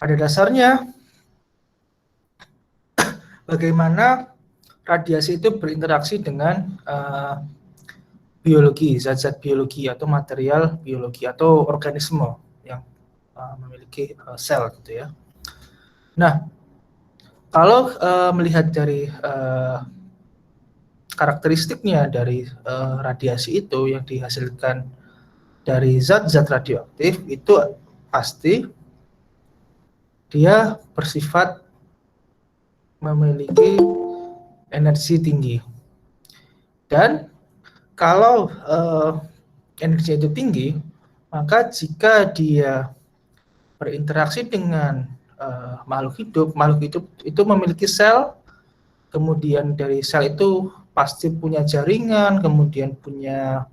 Pada dasarnya, bagaimana radiasi itu berinteraksi dengan biologi, zat-zat biologi atau material biologi atau organisme yang memiliki sel gitu ya. Nah, kalau melihat dari karakteristiknya dari radiasi itu yang dihasilkan dari zat-zat radioaktif itu pasti dia bersifat memiliki energi tinggi. Dan kalau energi itu tinggi, maka jika dia berinteraksi dengan makhluk hidup itu memiliki sel, kemudian dari sel itu pasti punya jaringan, kemudian punya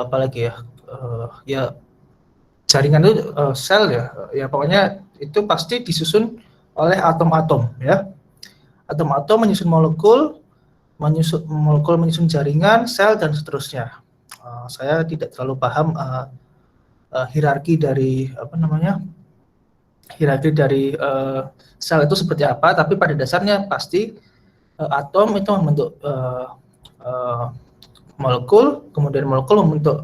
apalagi ya, ya jaringan itu sel ya pokoknya itu pasti disusun oleh atom-atom ya. Atom-atom menyusun molekul, menyusun jaringan, sel dan seterusnya. Saya tidak terlalu paham hierarki dari sel itu seperti apa, tapi pada dasarnya pasti atom itu membentuk molekul, kemudian molekul membentuk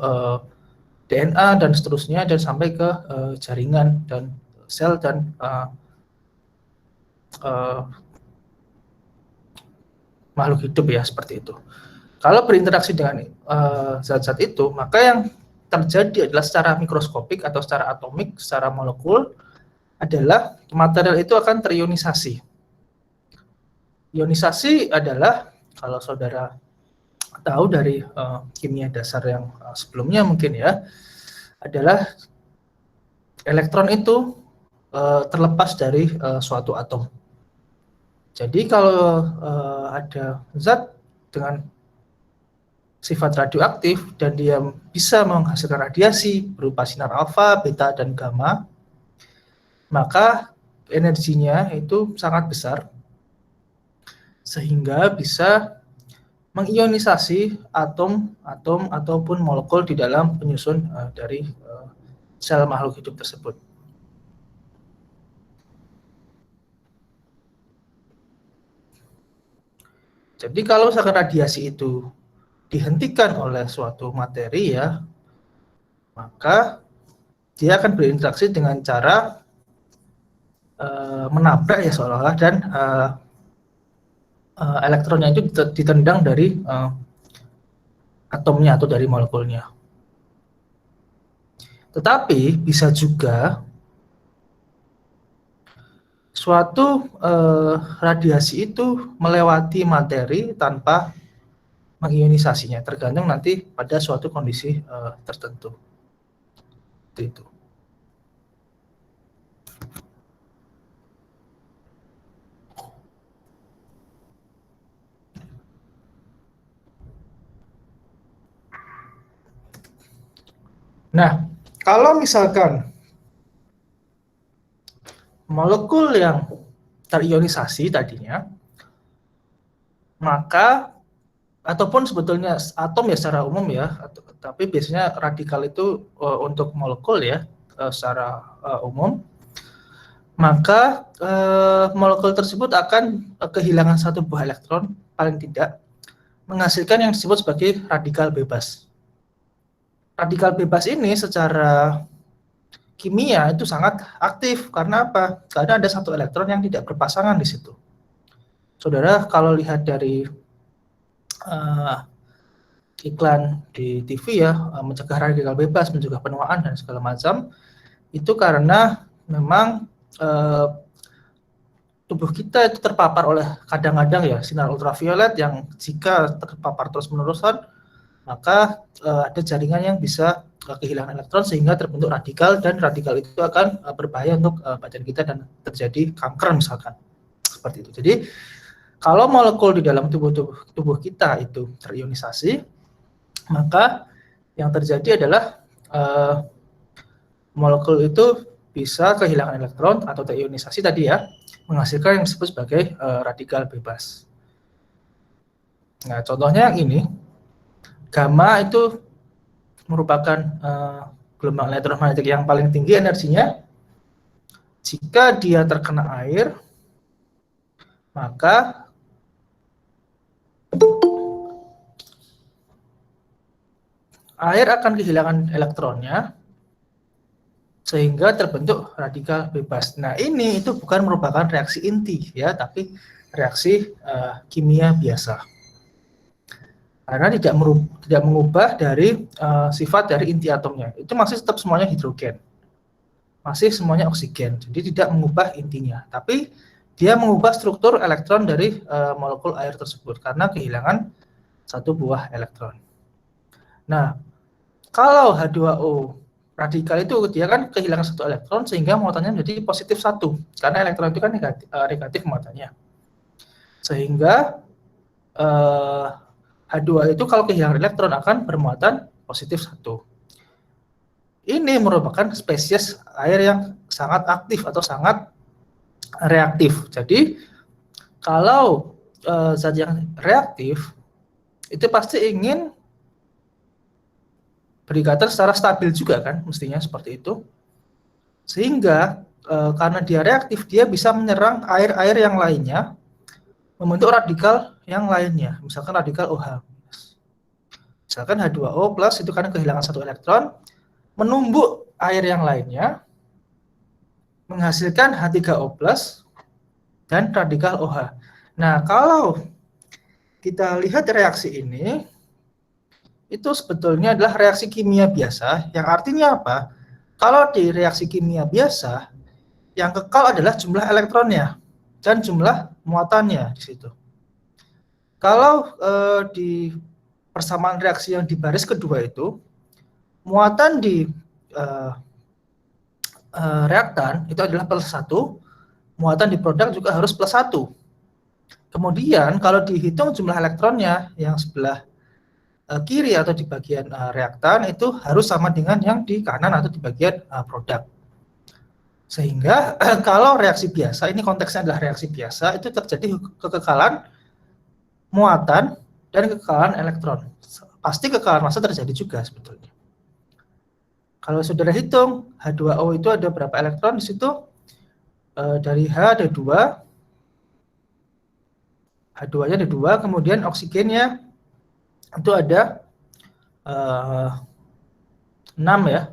DNA dan seterusnya dan sampai ke jaringan dan sel dan makhluk hidup ya, seperti itu. Kalau berinteraksi dengan zat-zat itu, maka yang terjadi adalah secara mikroskopik atau secara atomik, secara molekul adalah material itu akan terionisasi. Ionisasi adalah, kalau saudara tahu dari kimia dasar yang sebelumnya mungkin ya, adalah elektron itu terlepas dari suatu atom. Jadi kalau ada zat dengan sifat radioaktif dan dia bisa menghasilkan radiasi berupa sinar alfa, beta, dan gamma, maka energinya itu sangat besar sehingga bisa mengionisasi atom ataupun molekul di dalam penyusun dari sel makhluk hidup tersebut. Jadi kalau misalkan radiasi itu dihentikan oleh suatu materi ya, maka dia akan berinteraksi dengan cara menabrak ya seolah-olah, dan elektronnya itu ditendang dari atomnya atau dari molekulnya. Tetapi bisa juga suatu radiasi itu melewati materi tanpa mengionisasinya, tergantung nanti pada suatu kondisi tertentu. Itu. Nah, kalau misalkan molekul yang terionisasi tadinya, maka ataupun sebetulnya atom ya secara umum ya, tapi biasanya radikal itu untuk molekul ya secara umum, maka molekul tersebut akan kehilangan satu buah elektron paling tidak, menghasilkan yang disebut sebagai radikal bebas. Radikal bebas ini secara kimia itu sangat aktif. Karena apa? Karena ada satu elektron yang tidak berpasangan di situ. Saudara kalau lihat dari iklan di TV ya, mencegah radikal bebas, mencegah penuaan dan segala macam, itu karena memang tubuh kita itu terpapar oleh kadang-kadang ya sinar ultraviolet yang jika terpapar terus-menerusan, maka ada jaringan yang bisa kehilangan elektron sehingga terbentuk radikal, dan radikal itu akan berbahaya untuk badan kita dan terjadi kanker misalkan, seperti itu. Jadi kalau molekul di dalam tubuh kita itu terionisasi, maka yang terjadi adalah molekul itu bisa kehilangan elektron atau terionisasi tadi ya, menghasilkan yang disebut sebagai radikal bebas. Nah, contohnya yang ini, gamma itu merupakan gelombang elektromagnetik yang paling tinggi energinya, jika dia terkena air, maka air akan kehilangan elektronnya sehingga terbentuk radikal bebas. Nah, ini itu bukan merupakan reaksi inti ya, tapi reaksi kimia biasa. Karena tidak mengubah dari sifat dari inti atomnya. Itu masih tetap semuanya hidrogen. Masih semuanya oksigen. Jadi tidak mengubah intinya, tapi dia mengubah struktur elektron dari molekul air tersebut karena kehilangan satu buah elektron. Nah, kalau H2O radikal itu dia kan kehilangan satu elektron sehingga muatannya menjadi positif 1 karena elektron itu kan negatif muatannya. Sehingga H2 itu kalau kehilangan elektron akan bermuatan positif 1. Ini merupakan spesies air yang sangat aktif atau sangat reaktif. Jadi kalau zat yang reaktif itu pasti ingin berikatan secara stabil juga kan, mestinya seperti itu. Sehingga karena dia reaktif, dia bisa menyerang air-air yang lainnya, membentuk radikal yang lainnya, misalkan radikal OH. Misalkan H2O plus itu karena kehilangan satu elektron, menumbuk air yang lainnya, menghasilkan H3O plus dan radikal OH. Nah, kalau kita lihat reaksi ini, itu sebetulnya adalah reaksi kimia biasa, yang artinya apa? Kalau di reaksi kimia biasa, yang kekal adalah jumlah elektronnya dan jumlah muatannya di situ. Kalau di persamaan reaksi yang di baris kedua itu, muatan di reaktan itu adalah +1, muatan di produk juga harus +1. Kemudian kalau dihitung jumlah elektronnya yang sebelah kiri atau di bagian reaktan itu harus sama dengan yang di kanan atau di bagian produk. Sehingga kalau reaksi biasa, ini konteksnya adalah reaksi biasa, itu terjadi kekekalan muatan dan kekekalan elektron. Pasti kekekalan massa terjadi juga sebetulnya. Kalau saudara hitung H2O itu ada berapa elektron di situ? Dari H ada 2, H2-nya ada 2, kemudian oksigennya itu ada 6 ya.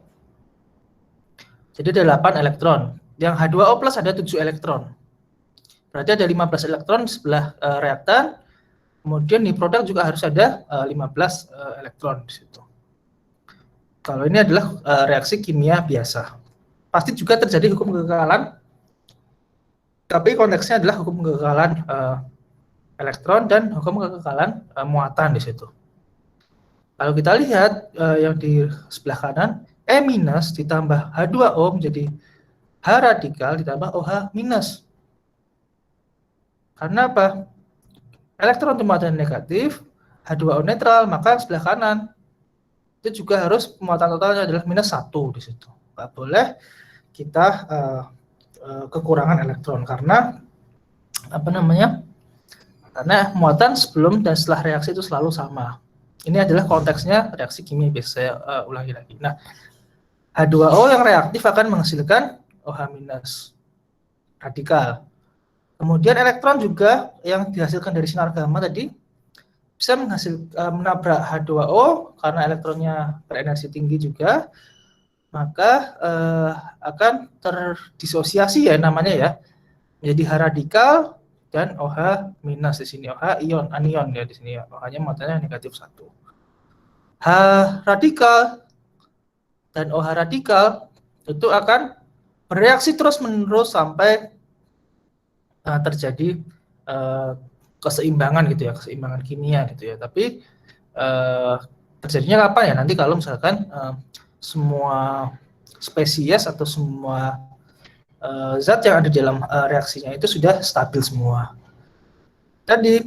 Jadi ada 8 elektron. Yang H2O plus ada 7 elektron. Berarti ada 15 elektron di sebelah reaktan. Kemudian di produk juga harus ada 15 elektron di situ. Kalau ini adalah reaksi kimia biasa. Pasti juga terjadi hukum kekekalan, tapi konteksnya adalah hukum kekekalan elektron dan hukum kekekalan muatan di situ. Kalau kita lihat yang di sebelah kanan, E- ditambah H2O menjadi H radikal ditambah OH minus. Karena apa? Elektron muatan negatif, H2O netral, maka sebelah kanan itu juga harus muatan totalnya adalah -1 di situ. Nggak boleh kita kekurangan elektron karena apa namanya? Karena muatan sebelum dan setelah reaksi itu selalu sama. Ini adalah konteksnya reaksi kimia biasa. Saya ulangi lagi. Nah, H2O yang reaktif akan menghasilkan OH- radikal. Kemudian elektron juga yang dihasilkan dari sinar gamma tadi bisa menabrak H2O karena elektronnya berenergi tinggi juga, maka akan terdisosiasi ya namanya ya, menjadi H radikal dan OH minus di sini, OH ion, anion ya di sini ya, OH-nya muatannya -1. H radikal dan OH radikal itu akan bereaksi terus-menerus sampai terjadi keseimbangan gitu ya, keseimbangan kimia gitu ya. Tapi terjadinya kapan ya? Nanti kalau misalkan semua spesies atau semua zat yang ada di dalam reaksinya itu sudah stabil semua. Tadi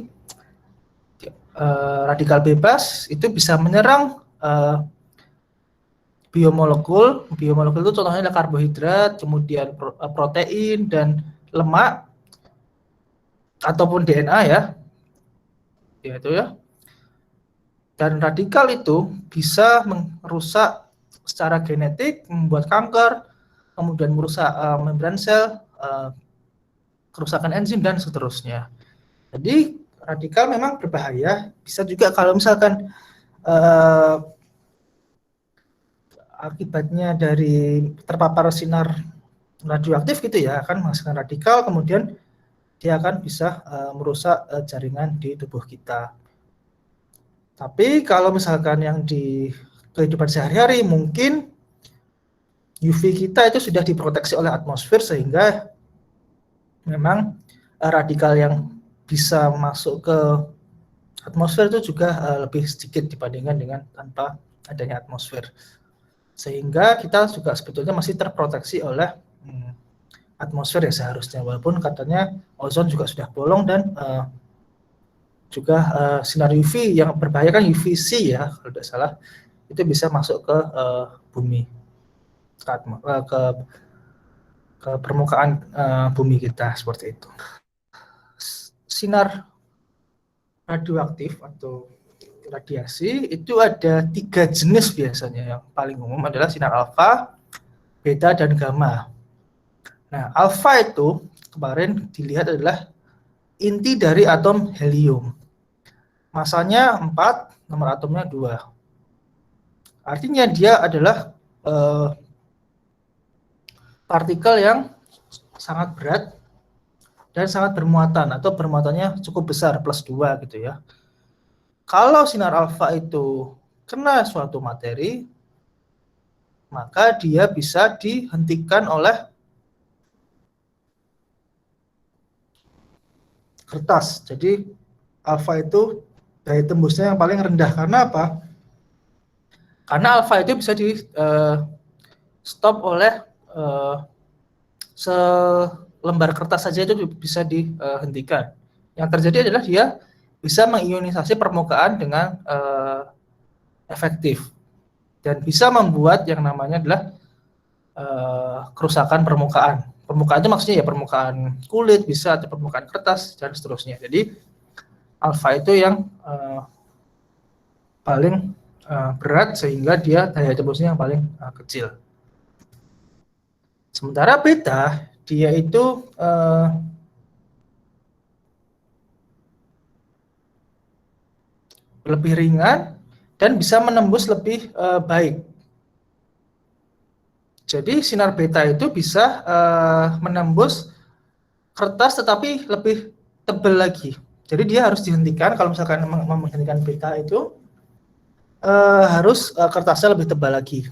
radikal bebas itu bisa menyerang biomolekul. Biomolekul itu contohnya adalah karbohidrat, kemudian protein dan lemak ataupun DNA ya. Ya itu ya. Dan radikal itu bisa merusak secara genetik, membuat kanker, kemudian merusak membran sel, kerusakan enzim dan seterusnya. Jadi radikal memang berbahaya. Bisa juga kalau misalkan akibatnya dari terpapar sinar radioaktif gitu ya, akan menghasilkan radikal, kemudian dia akan bisa merusak jaringan di tubuh kita. Tapi kalau misalkan yang di kehidupan sehari-hari, mungkin UV kita itu sudah diproteksi oleh atmosfer, sehingga memang radikal yang bisa masuk ke atmosfer itu juga lebih sedikit dibandingkan dengan tanpa adanya atmosfer. Sehingga kita juga sebetulnya masih terproteksi oleh atmosfer ya seharusnya, walaupun katanya ozon juga sudah bolong dan juga sinar UV yang berbahaya kan UVC ya kalau tidak salah, itu bisa masuk ke bumi, ke permukaan bumi kita seperti itu. Sinar radioaktif atau radiasi itu ada 3 jenis biasanya. Yang paling umum adalah sinar alfa, beta, dan gamma. Nah, alfa itu kemarin dilihat adalah inti dari atom helium. Masanya 4, nomor atomnya 2. Artinya dia adalah partikel yang sangat berat dan sangat bermuatan, atau bermuatannya cukup besar, plus 2 gitu ya. Kalau sinar alfa itu kena suatu materi, maka dia bisa dihentikan oleh kertas. Jadi alfa itu daya tembusnya yang paling rendah. Karena apa? Karena alfa itu bisa di stop oleh selembar kertas saja, itu bisa dihentikan. Yang terjadi adalah dia bisa mengionisasi permukaan dengan efektif dan bisa membuat yang namanya adalah kerusakan permukaan. Permukaan itu maksudnya ya permukaan kulit bisa, atau permukaan kertas dan seterusnya. Jadi alfa itu yang paling berat, sehingga dia daya tembusnya yang paling kecil. Sementara beta dia itu lebih ringan dan bisa menembus lebih baik. Jadi sinar beta itu bisa menembus kertas tetapi lebih tebal lagi. Jadi dia harus dihentikan kalau misalkan menghentikan beta itu harus kertasnya lebih tebal lagi.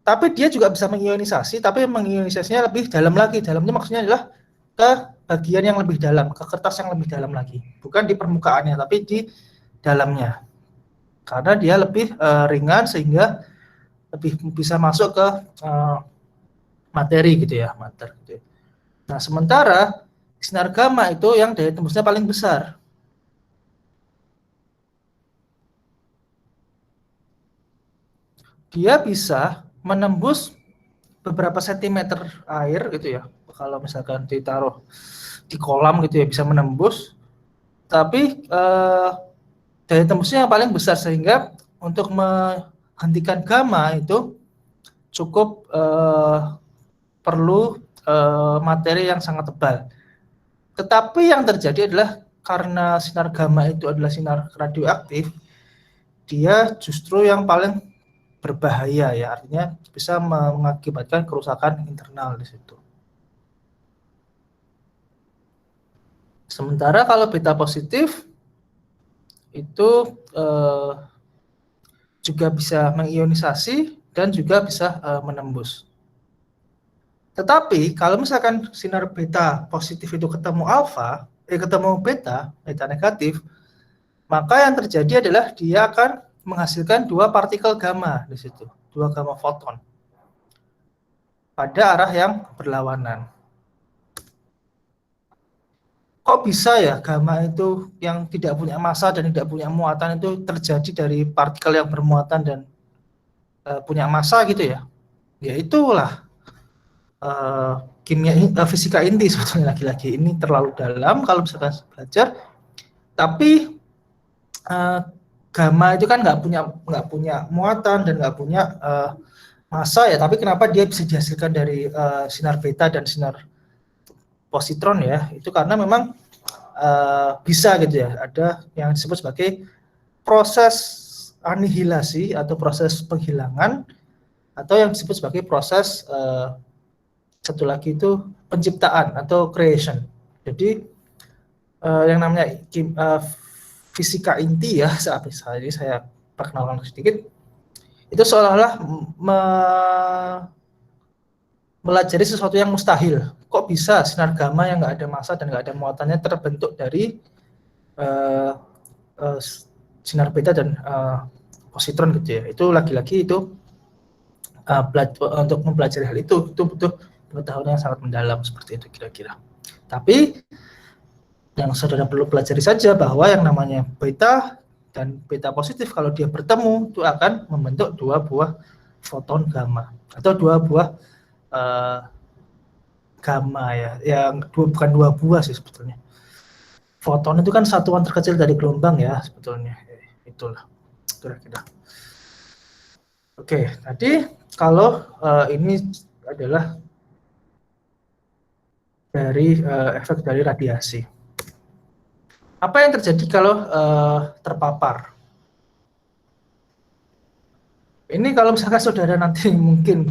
Tapi dia juga bisa mengionisasi, tapi mengionisasinya lebih dalam lagi. Dalamnya maksudnya adalah ke bagian yang lebih dalam, ke kertas yang lebih dalam lagi. Bukan di permukaannya, tapi di dalamnya. Karena dia lebih ringan, sehingga lebih bisa masuk ke materi gitu ya, mater. Gitu. Nah, sementara sinar gamma itu yang daya tembusnya paling besar. Dia bisa menembus beberapa sentimeter air gitu ya. Kalau misalkan ditaruh di kolam gitu ya, bisa menembus. Tapi daya tembusnya yang paling besar, sehingga untuk menghentikan gamma itu cukup perlu materi yang sangat tebal. Tetapi yang terjadi adalah karena sinar gamma itu adalah sinar radioaktif, dia justru yang paling berbahaya ya, artinya bisa mengakibatkan kerusakan internal di situ. Sementara kalau beta positif itu juga bisa mengionisasi dan juga bisa menembus. Tetapi kalau misalkan sinar beta positif itu ketemu alfa, ketemu beta negatif, maka yang terjadi adalah dia akan menghasilkan 2 partikel gamma di situ, 2 gamma foton pada arah yang berlawanan. Kok bisa ya gamma itu yang tidak punya massa dan tidak punya muatan itu terjadi dari partikel yang bermuatan dan punya massa gitu ya? Ya itulah fisika inti sebetulnya, lagi-lagi ini terlalu dalam kalau misalkan belajar. Tapi gamma itu kan nggak punya muatan dan nggak punya massa ya, tapi kenapa dia bisa dihasilkan dari sinar beta dan sinar positron ya? Itu karena memang bisa gitu ya, ada yang disebut sebagai proses anihilasi atau proses penghilangan, atau yang disebut sebagai proses satu lagi itu penciptaan atau creation. Jadi yang namanya fisika inti ya, ini saya perkenalkan sedikit, itu seolah-olah melajari sesuatu yang mustahil. Kok bisa sinar gamma yang nggak ada massa dan nggak ada muatannya terbentuk dari sinar beta dan positron gitu ya? Itu lagi-lagi itu untuk mempelajari hal itu butuh pengetahuan yang sangat mendalam seperti itu kira-kira. Tapi yang saudara perlu pelajari saja bahwa yang namanya beta dan beta positif kalau dia bertemu itu akan membentuk dua buah foton gamma atau dua buah gamma ya, yang bukan dua buah sih sebetulnya. Foton itu kan satuan terkecil dari gelombang ya sebetulnya. Itulah kira-kira. Oke, tadi kalau ini adalah dari efek dari radiasi. Apa yang terjadi kalau terpapar? Ini kalau misalkan saudara nanti mungkin,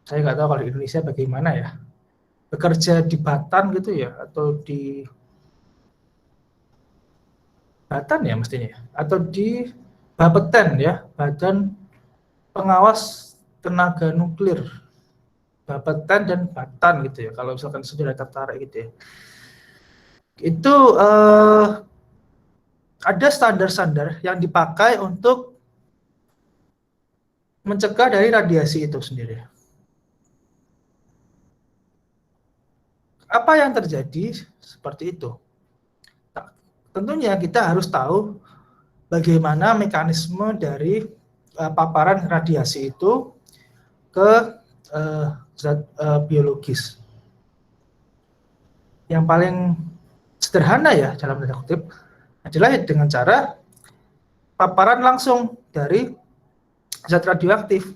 saya nggak tahu kalau di Indonesia bagaimana ya, bekerja di Batan gitu ya, atau di Batan ya mestinya, atau di Bapeten ya, Badan Pengawas Tenaga Nuklir, Bapeten dan Batan gitu ya, kalau misalkan saudara tertarik gitu ya. Itu ada standar-standar yang dipakai untuk mencegah dari radiasi itu sendiri. Apa yang terjadi seperti itu? Nah, tentunya kita harus tahu bagaimana mekanisme dari paparan radiasi itu ke zat biologis. Yang paling sederhana ya dalam tanda kutip adalah dengan cara paparan langsung dari zat radioaktif.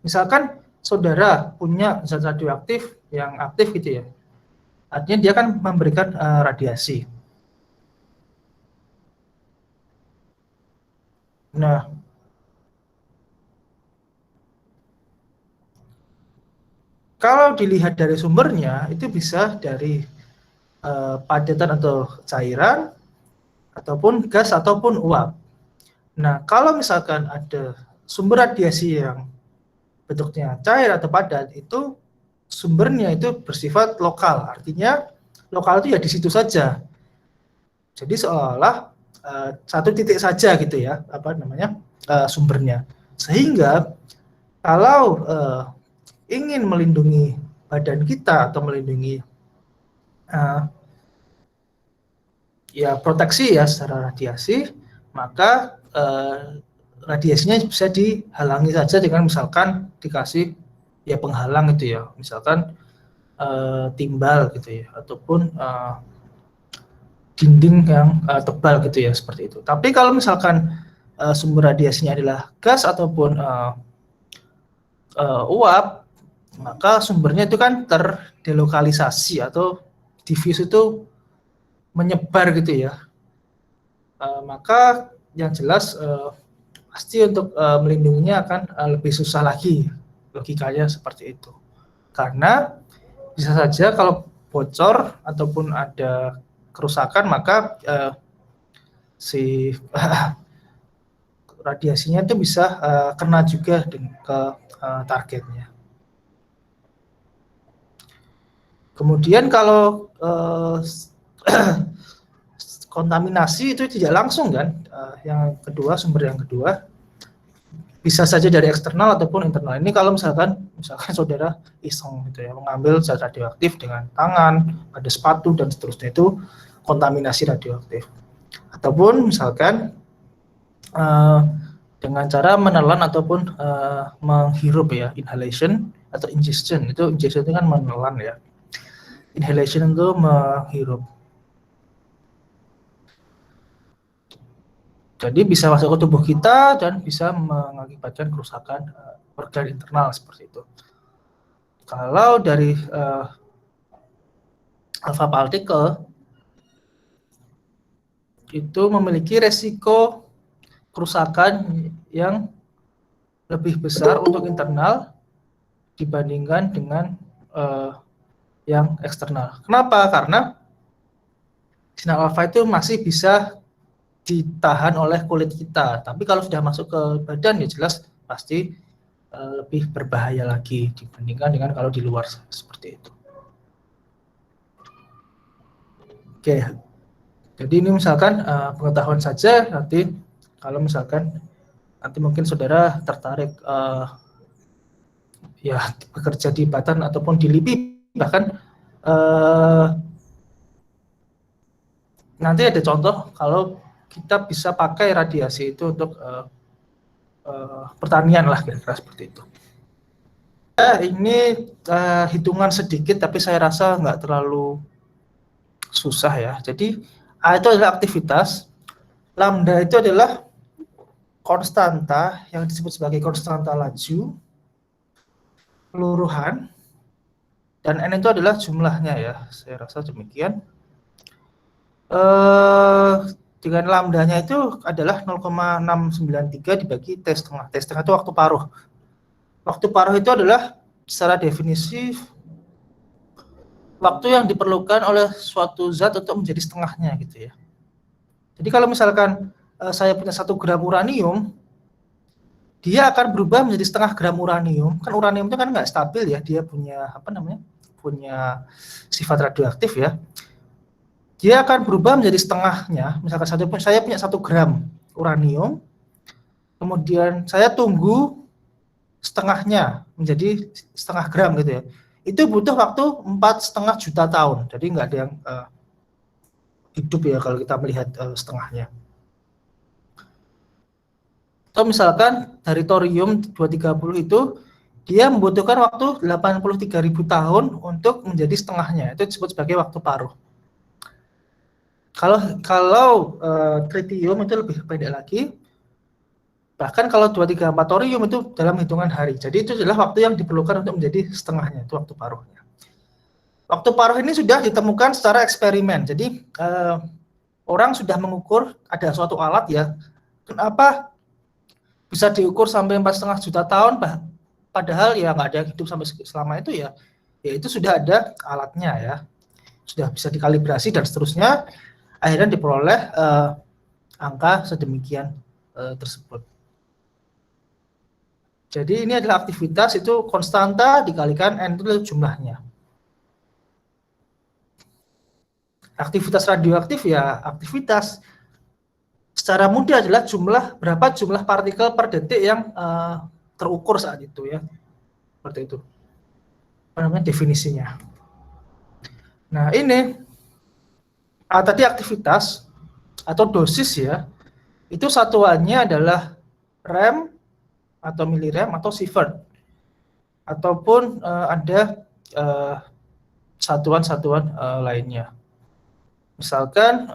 Misalkan saudara punya zat radioaktif yang aktif gitu ya, artinya dia akan memberikan radiasi. Nah, kalau dilihat dari sumbernya itu bisa dari padatan atau cairan, ataupun gas ataupun uap. Nah, kalau misalkan ada sumber radiasi yang bentuknya cair atau padat, itu sumbernya itu bersifat lokal, artinya lokal itu ya di situ saja. Jadi seolah satu titik saja gitu ya, apa namanya sumbernya. Sehingga kalau ingin melindungi badan kita atau melindungi ya proteksi ya secara radiasi, maka radiasinya bisa dihalangi saja dengan misalkan dikasih ya penghalang gitu ya, misalkan timbal gitu ya, ataupun dinding yang tebal gitu ya, seperti itu. Tapi kalau misalkan sumber radiasinya adalah gas ataupun uap, maka sumbernya itu kan terdelokalisasi atau diffuse itu menyebar gitu ya. Maka yang jelas pasti untuk melindunginya akan lebih susah lagi, logikanya seperti itu. Karena bisa saja kalau bocor ataupun ada kerusakan, maka si radiasinya itu bisa kena juga ke targetnya. Kemudian kalau kontaminasi itu tidak langsung kan, yang kedua, sumber yang kedua bisa saja dari eksternal ataupun internal. Ini kalau misalkan saudara iseng gitu ya, mengambil zat radioaktif dengan tangan, ada sepatu dan seterusnya, itu kontaminasi radioaktif. Ataupun misalkan dengan cara menelan ataupun menghirup ya, inhalation atau ingestion. Itu ingestion itu kan menelan ya, inhalation itu menghirup. Jadi bisa masuk ke tubuh kita dan bisa mengakibatkan kerusakan organ internal seperti itu. Kalau dari alpha particle itu memiliki resiko kerusakan yang lebih besar untuk internal dibandingkan dengan yang eksternal. Kenapa? Karena sinar alfa itu masih bisa ditahan oleh kulit kita, tapi kalau sudah masuk ke badan ya jelas pasti lebih berbahaya lagi dibandingkan dengan kalau di luar seperti itu. Oke, jadi ini misalkan pengetahuan saja, nanti kalau misalkan nanti mungkin saudara tertarik ya bekerja di Batan ataupun di LIPI, bahkan nanti ada contoh kalau kita bisa pakai radiasi itu untuk pertanian lah kira-kira seperti itu. Ini hitungan sedikit tapi saya rasa nggak terlalu susah ya. Jadi A itu adalah aktivitas, lambda itu adalah konstanta yang disebut sebagai konstanta laju, peluruhan, dan N itu adalah jumlahnya ya. Saya rasa demikian. Dengan lambdanya itu adalah 0,693 dibagi T setengah. T setengah itu waktu paruh. Waktu paruh itu adalah secara definisi waktu yang diperlukan oleh suatu zat untuk menjadi setengahnya gitu ya. Jadi kalau misalkan saya punya 1 gram uranium, dia akan berubah menjadi setengah gram uranium. Kan uranium itu kan nggak stabil ya, dia punya punya sifat radioaktif ya. Dia akan berubah menjadi setengahnya. Misalkan saya punya 1 gram uranium, kemudian saya tunggu setengahnya menjadi setengah gram gitu ya. Itu butuh waktu 4,5 juta tahun. Jadi nggak ada yang hidup ya kalau kita melihat setengahnya. Atau misalkan dari thorium 230 itu dia membutuhkan waktu 83.000 tahun untuk menjadi setengahnya. Itu disebut sebagai waktu paruh. Kalau tritium itu lebih pendek lagi. Bahkan kalau 234 thorium itu dalam hitungan hari. Jadi itu adalah waktu yang diperlukan untuk menjadi setengahnya, itu waktu paruhnya. Waktu paruh ini sudah ditemukan secara eksperimen. Jadi orang sudah mengukur, ada suatu alat ya. Kenapa bisa diukur sampai 4,5 juta tahun, padahal ya nggak ada yang hidup sampai selama itu ya. Ya itu sudah ada alatnya ya. Sudah bisa dikalibrasi dan seterusnya. Akhirnya diperoleh angka sedemikian tersebut. Jadi ini adalah aktivitas itu konstanta dikalikan N itu jumlahnya. Aktivitas radioaktif ya aktivitas secara mudah adalah berapa jumlah partikel per detik yang terukur saat itu ya. Seperti itu. Apa namanya definisinya. Nah, ini tadi aktivitas atau dosis ya. Itu satuannya adalah rem atau milirem atau sievert. Ataupun ada satuan-satuan lainnya. Misalkan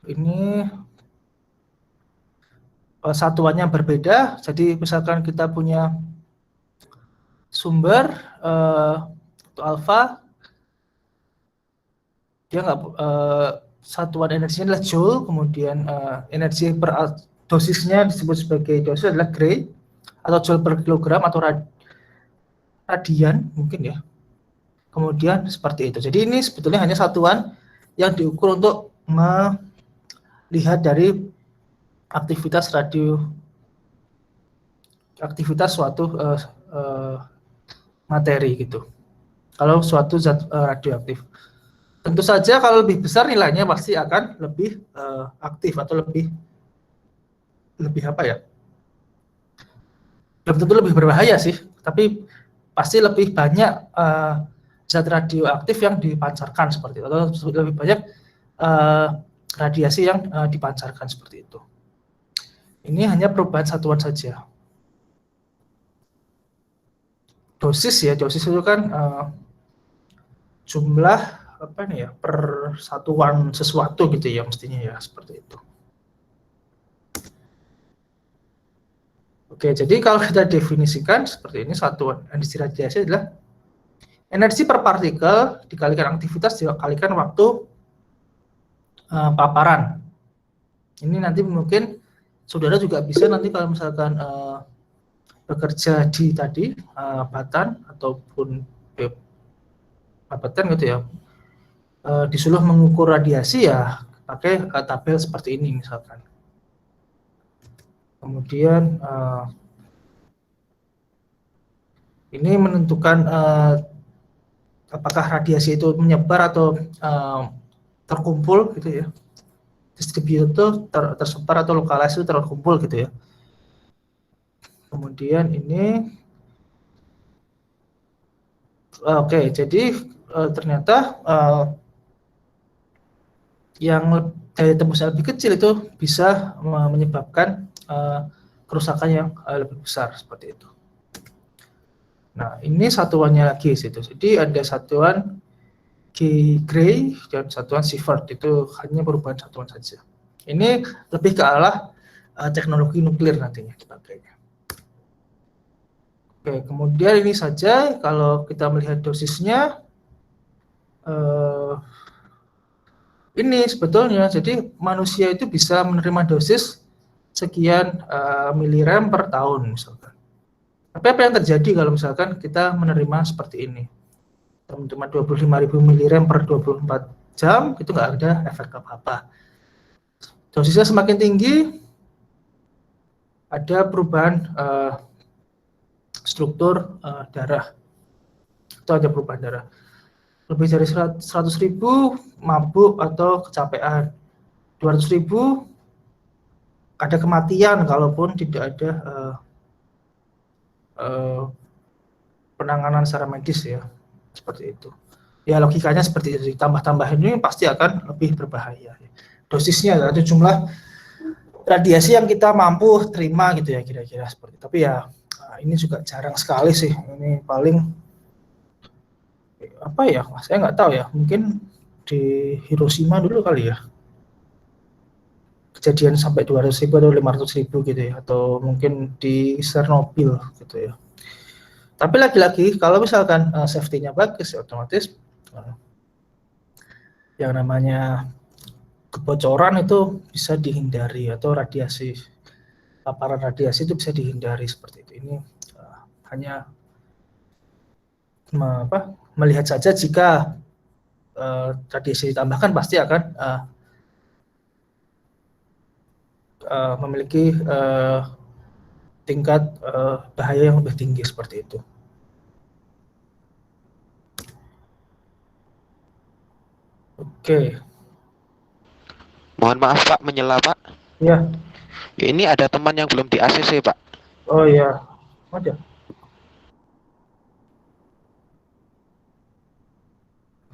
ini satuannya berbeda. Jadi misalkan kita punya sumber itu alfa, dia nggak satuan energinya adalah joule, kemudian energi per dosisnya disebut sebagai dosis adalah Gray atau joule per kilogram atau radian mungkin ya. Kemudian seperti itu. Jadi ini sebetulnya hanya satuan yang diukur untuk melihat dari aktivitas suatu materi gitu. Kalau suatu zat radioaktif. Tentu saja kalau lebih besar nilainya pasti akan lebih aktif atau lebih apa ya? Belum tentu lebih berbahaya sih, tapi pasti lebih banyak zat radioaktif yang dipancarkan seperti itu, atau lebih banyak radiasi yang dipancarkan seperti itu. Ini hanya perubahan satuan saja. Dosis ya, dosis itu kan jumlah apa nih ya, per satuan sesuatu gitu ya, mestinya ya seperti itu. Oke, jadi kalau kita definisikan seperti ini, satuan energi radiasi adalah energi per partikel dikalikan aktivitas dikalikan waktu paparan. Ini nanti mungkin saudara juga bisa nanti kalau misalkan bekerja di tadi Batan ataupun Batan gitu ya, disuruh mengukur radiasi ya pakai tabel seperti ini misalkan. Kemudian ini menentukan apakah radiasi itu menyebar atau terkumpul gitu ya. Distributed itu tersebar atau lokalisasi itu terkumpul gitu ya. Kemudian ini oke, jadi ternyata yang daya tembusnya lebih kecil itu bisa menyebabkan kerusakan yang lebih besar seperti itu. Nah, ini satuannya lagi situ. Jadi ada satuan Gray dan satuan Sievert, itu hanya perubahan satuan saja. Ini lebih ke arah teknologi nuklir nantinya dipakainya. Oke, kemudian ini saja kalau kita melihat dosisnya ini sebetulnya, jadi manusia itu bisa menerima dosis sekian milirem per tahun misalkan. Tapi apa yang terjadi kalau misalkan kita menerima seperti ini? Teman-teman 25.000 milirem per 24 jam, itu nggak ada efek apa-apa. Dosisnya semakin tinggi, ada perubahan struktur darah. Itu ada perubahan darah. Lebih dari 100.000 mabuk atau kecapean. 200.000 ada kematian kalaupun tidak ada penanganan secara medis ya, seperti itu. Ya logikanya seperti itu, tambah-tambah ini pasti akan lebih berbahaya. Dosisnya atau jumlah radiasi yang kita mampu terima gitu ya, kira-kira seperti itu. Tapi ya ini juga jarang sekali sih, ini paling apa ya, saya nggak tahu ya, mungkin di Hiroshima dulu kali ya, kejadian sampai 200.000 atau 500.000 gitu ya, atau mungkin di Chernobyl gitu ya. Tapi lagi-lagi kalau misalkan safety-nya bagus ya otomatis yang namanya kebocoran itu bisa dihindari, atau radiasi, paparan radiasi itu bisa dihindari seperti itu. Ini hanya melihat saja, jika radiasi ditambahkan pasti akan memiliki tingkat bahaya yang lebih tinggi seperti itu. Oke. Mohon maaf Pak, menyela Pak. Ya. Ya, ini ada teman yang belum di ACC Pak. Oh ya, ada.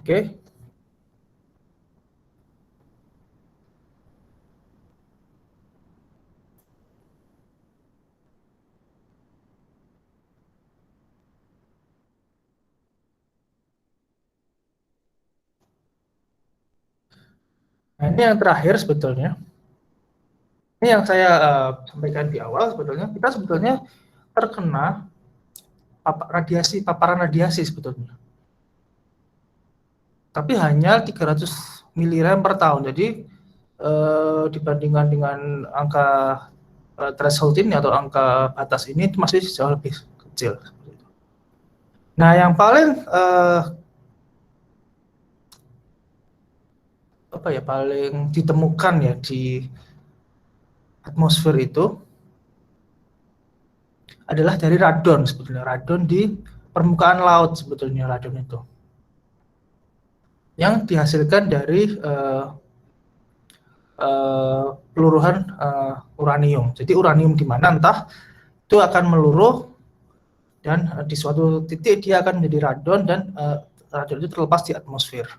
Oke. Nah, ini yang terakhir sebetulnya. Ini yang saya sampaikan di awal, sebetulnya kita sebetulnya terkena paparan radiasi sebetulnya. Tapi hanya 300 milirem per tahun. Jadi dibandingkan dengan angka threshold ini atau angka batas ini, itu masih jauh lebih kecil. Nah, yang paling paling ditemukan ya di atmosfer itu adalah dari radon sebetulnya. Radon di permukaan laut sebetulnya, radon itu yang dihasilkan dari peluruhan uranium. Jadi uranium di mana entah itu akan meluruh, dan di suatu titik dia akan menjadi radon, dan radon itu terlepas di atmosfer.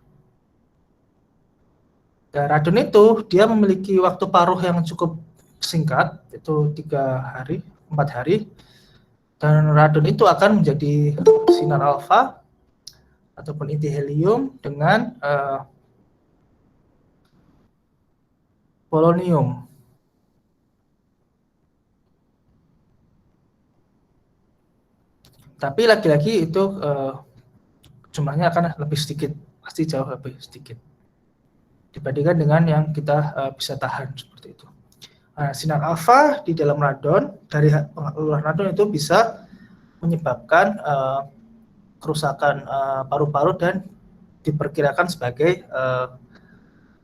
Dan radon itu dia memiliki waktu paruh yang cukup singkat, itu 3 hari, 4 hari, dan radon itu akan menjadi sinar alfa ataupun inti helium dengan polonium. Tapi lagi-lagi itu jumlahnya akan lebih sedikit, pasti jauh lebih sedikit dibandingkan dengan yang kita bisa tahan seperti itu. Nah, sinar alfa di dalam radon, dari pengaruh radon itu bisa menyebabkan kerusakan paru-paru dan diperkirakan sebagai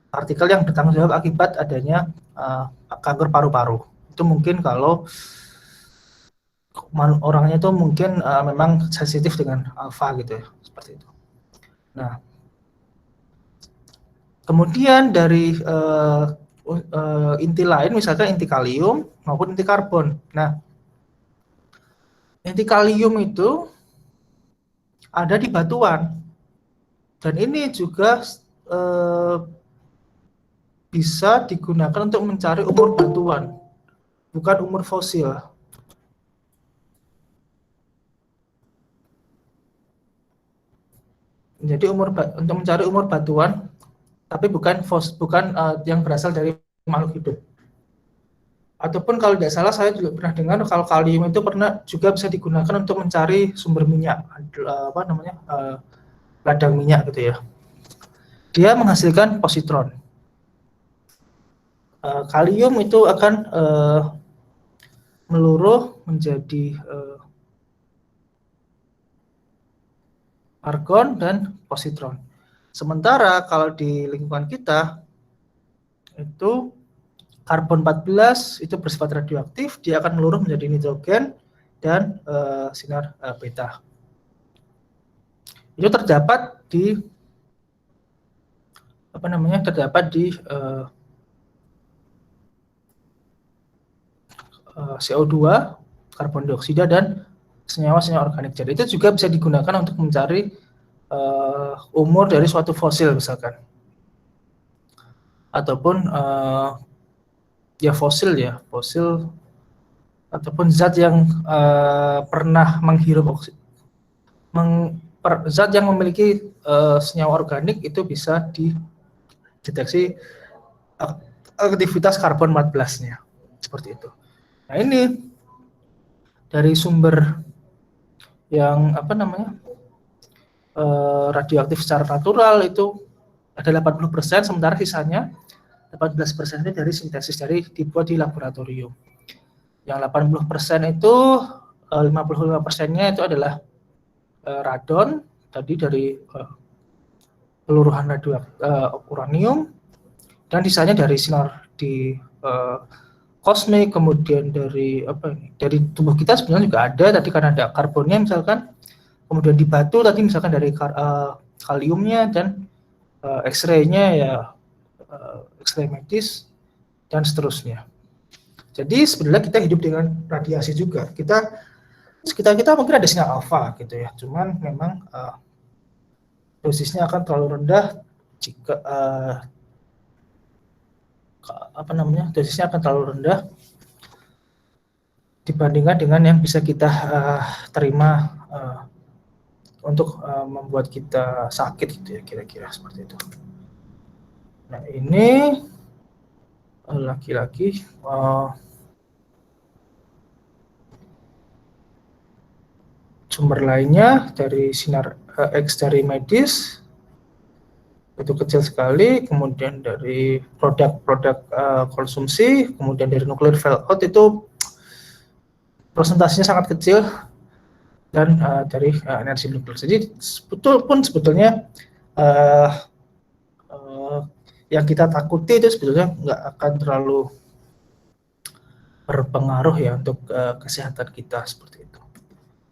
partikel yang bertanggung jawab akibat adanya kanker paru-paru. Itu mungkin kalau orangnya itu mungkin memang sensitif dengan alfa gitu ya, seperti itu. Nah, kemudian dari inti lain, misalkan inti kalium maupun inti karbon. Nah, inti kalium itu ada di batuan, dan ini juga bisa digunakan untuk mencari umur batuan, bukan umur fosil. Jadi untuk mencari umur batuan, tapi bukan yang berasal dari makhluk hidup. Ataupun kalau tidak salah, saya juga pernah dengar kalau kalium itu pernah juga bisa digunakan untuk mencari sumber minyak, ladang minyak gitu ya. Dia menghasilkan positron. Kalium itu akan meluruh menjadi argon dan positron. Sementara kalau di lingkungan kita itu karbon 14 itu bersifat radioaktif, dia akan meluruh menjadi nitrogen dan sinar beta. Itu terdapat di CO2, karbon dioksida, dan senyawa-senyawa organik. Jadi itu juga bisa digunakan untuk mencari umur dari suatu fosil misalkan, ataupun ya fosil ataupun zat yang pernah menghirup zat yang memiliki senyawa organik itu bisa dideteksi aktivitas karbon 14-nya seperti itu. Nah, ini dari sumber yang radioaktif secara natural itu ada 80%, sementara sisanya 18% ini dari sintesis, dari dibuat di laboratorium. Yang 80% itu 55%-nya itu adalah radon, tadi dari peluruhan uranium, dan sisanya dari sinar di kosmik, kemudian dari tubuh kita sebenarnya juga ada, tadi karena ada karbonnya misalkan, kemudian di batu tadi misalkan dari kaliumnya, dan X-ray-nya ya X-ray medis dan seterusnya. Jadi sebenarnya kita hidup dengan radiasi juga. Sekitar kita mungkin ada sinar alfa gitu ya, cuman memang dosisnya akan terlalu rendah jika dosisnya akan terlalu rendah dibandingkan dengan yang bisa kita terima untuk membuat kita sakit gitu ya, kira-kira seperti itu. Nah, ini laki-laki sumber lainnya dari sinar X dari medis itu kecil sekali, kemudian dari produk-produk konsumsi, kemudian dari nuclear fallout itu presentasinya sangat kecil, dan dari energi nuklir. Jadi sebetulnya yang kita takuti itu sebetulnya nggak akan terlalu berpengaruh ya untuk kesehatan kita seperti itu.